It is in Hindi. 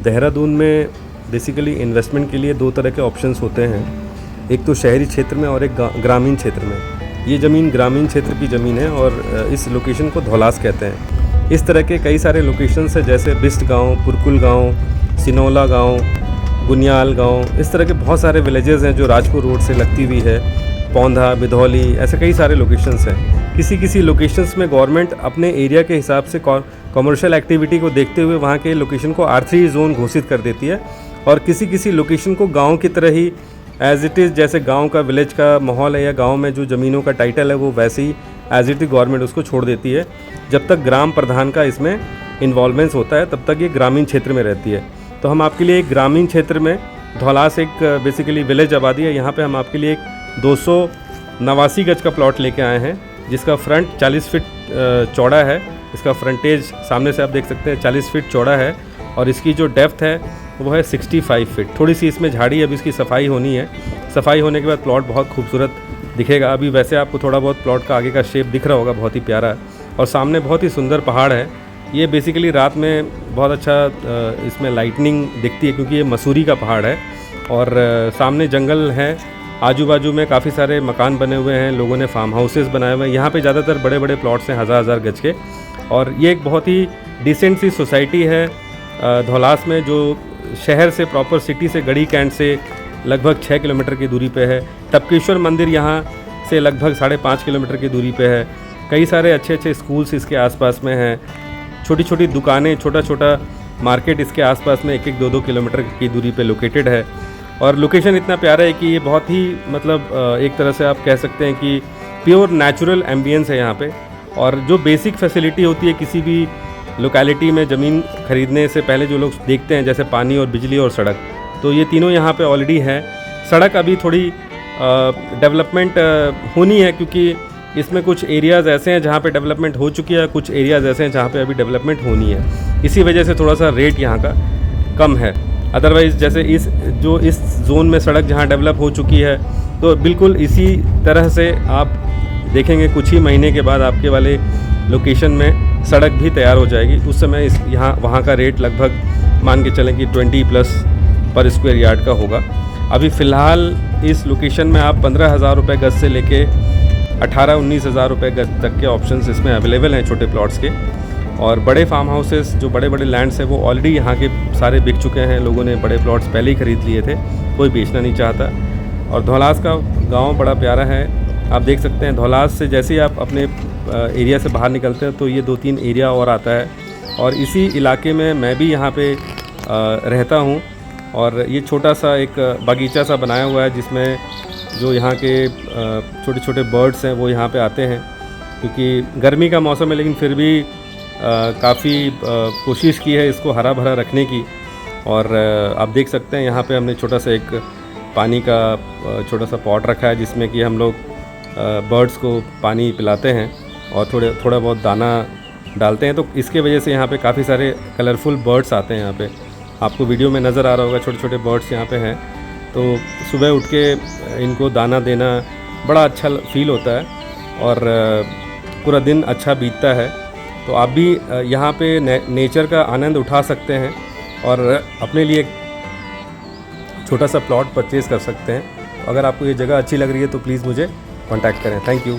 देहरादून में बेसिकली इन्वेस्टमेंट के लिए दो तरह के ऑप्शंस होते हैं, एक तो शहरी क्षेत्र में और एक ग्रामीण क्षेत्र में। ये ज़मीन ग्रामीण क्षेत्र की ज़मीन है और इस लोकेशन को धौलास कहते हैं। इस तरह के कई सारे लोकेशंस हैं, जैसे बिस्ट गांव, पुरकुल गांव, सिनौला गांव, गुनियाल गांव, इस तरह के बहुत सारे विलेजेस हैं जो राजपुर रोड से लगती हुई है, पौंधा, बिधौली, ऐसे कई सारे लोकेशंस हैं। किसी लोकेशंस में गवर्नमेंट अपने एरिया के हिसाब से कमर्शियल एक्टिविटी को देखते हुए वहाँ के लोकेशन को R3 जोन घोषित कर देती है, और किसी लोकेशन को गांव की तरह ही एज़ इट इज़, जैसे गांव का विलेज का माहौल है या गांव में जो ज़मीनों का टाइटल है वो वैसे ही एज़ इट इज़ गवर्नमेंट उसको छोड़ देती है। जब तक ग्राम प्रधान का इसमें इन्वॉल्वमेंट होता है तब तक ये ग्रामीण क्षेत्र में रहती है। तो हम आपके लिए एक ग्रामीण क्षेत्र में धौलास एक बेसिकली विलेज आबादी है, यहाँ पे हम आपके लिए एक 289 गज का प्लॉट लेके आए हैं, जिसका फ्रंट 40 फीट चौड़ा है। इसका फ्रंटेज सामने से आप देख सकते हैं 40 फीट चौड़ा है, और इसकी जो डेप्थ है वो है 65 फीट। थोड़ी सी इसमें झाड़ी, अब इसकी सफाई होनी है। सफाई होने के बाद प्लॉट बहुत खूबसूरत दिखेगा। अभी वैसे आपको थोड़ा बहुत प्लॉट का आगे का शेप दिख रहा होगा, बहुत ही प्यारा, और सामने बहुत ही सुंदर पहाड़ है। ये बेसिकली रात में बहुत अच्छा इसमें लाइटनिंग दिखती है, क्योंकि ये मसूरी का पहाड़ है, और सामने जंगल है। आजू बाजू में काफ़ी सारे मकान बने हुए हैं, लोगों ने फार्म हाउसेस बनाए हुए हैं। यहाँ पे ज़्यादातर बड़े बड़े प्लॉट्स हैं, हज़ार गज के, और ये एक बहुत ही डिसेंट सी सोसाइटी है धौलास में, जो शहर से, प्रॉपर सिटी से, गढ़ी कैंट से लगभग 6 किलोमीटर की दूरी पे है। टपकेश्वर मंदिर यहाँ से लगभग 5.5 किलोमीटर की दूरी पे है। कई सारे अच्छे स्कूल्स इसके आसपास में हैं, छोटी छोटी दुकानें, छोटा मार्केट इसके आसपास में 1-1, 2-2 किलोमीटर की दूरी पे लोकेटेड है। और लोकेशन इतना प्यारा है कि ये बहुत ही मतलब एक तरह से आप कह सकते हैं कि प्योर नेचुरल एम्बियंस है यहाँ पे। और जो बेसिक फैसिलिटी होती है किसी भी लोकेलिटी में ज़मीन खरीदने से पहले जो लोग देखते हैं, जैसे पानी और बिजली और सड़क, तो ये तीनों यहाँ पे ऑलरेडी है। सड़क अभी थोड़ी डेवलपमेंट होनी है, क्योंकि इसमें कुछ एरियाज़ ऐसे हैं जहाँ पे डेवलपमेंट हो चुकी है, कुछ एरियाज़ ऐसे हैं जहाँ पे अभी डेवलपमेंट होनी है। इसी वजह से थोड़ा सा रेट यहाँ का कम है। अदरवाइज़ जैसे इस जोन में सड़क जहाँ डेवलप हो चुकी है, तो बिल्कुल इसी तरह से आप देखेंगे कुछ ही महीने के बाद आपके वाले लोकेशन में सड़क भी तैयार हो जाएगी। उस समय वहाँ का रेट लगभग मान के चलें कि 20+ पर स्क्वायर यार्ड का होगा। अभी फ़िलहाल इस लोकेशन में आप 15,000 रुपये गज से लेके 18-19 हज़ार रुपये गज तक के ऑप्शंस इसमें अवेलेबल हैं छोटे प्लॉट्स के। और बड़े फार्म हाउसेस, जो बड़े लैंड्स हैं, वो ऑलरेडी यहाँ के सारे बिक चुके हैं। लोगों ने बड़े प्लॉट्स पहले ही ख़रीद लिए थे, कोई बेचना नहीं चाहता। और धौलास का गांव बड़ा प्यारा है, आप देख सकते हैं। धौलास से जैसे ही आप अपने एरिया से बाहर निकलते हैं तो ये 2-3 एरिया और आता है, और इसी इलाके में मैं भी यहाँ पे रहता हूँ। और ये छोटा सा एक बगीचा सा बनाया हुआ है, जिसमें जो यहाँ के छोटे बर्ड्स हैं वो यहाँ पे आते हैं, क्योंकि गर्मी का मौसम है, लेकिन फिर भी काफ़ी कोशिश की है इसको हरा भरा रखने की। और आप देख सकते हैं यहाँ पे हमने छोटा सा एक पानी का छोटा सा पॉट रखा है, जिसमें कि हम लोग बर्ड्स को पानी पिलाते हैं और थोड़ा बहुत दाना डालते हैं। तो इसके वजह से यहाँ पे काफ़ी सारे कलरफुल बर्ड्स आते हैं। यहाँ पे आपको वीडियो में नज़र आ रहा होगा, छोटे बर्ड्स यहाँ पे हैं। तो सुबह उठ के इनको दाना देना बड़ा अच्छा फील होता है, और पूरा दिन अच्छा बीतता है। तो आप भी यहाँ पे नेचर का आनंद उठा सकते हैं और अपने लिए एक छोटा सा प्लॉट परचेज़ कर सकते हैं। अगर आपको ये जगह अच्छी लग रही है तो प्लीज़ मुझे कॉन्टैक्ट करें। Thank you.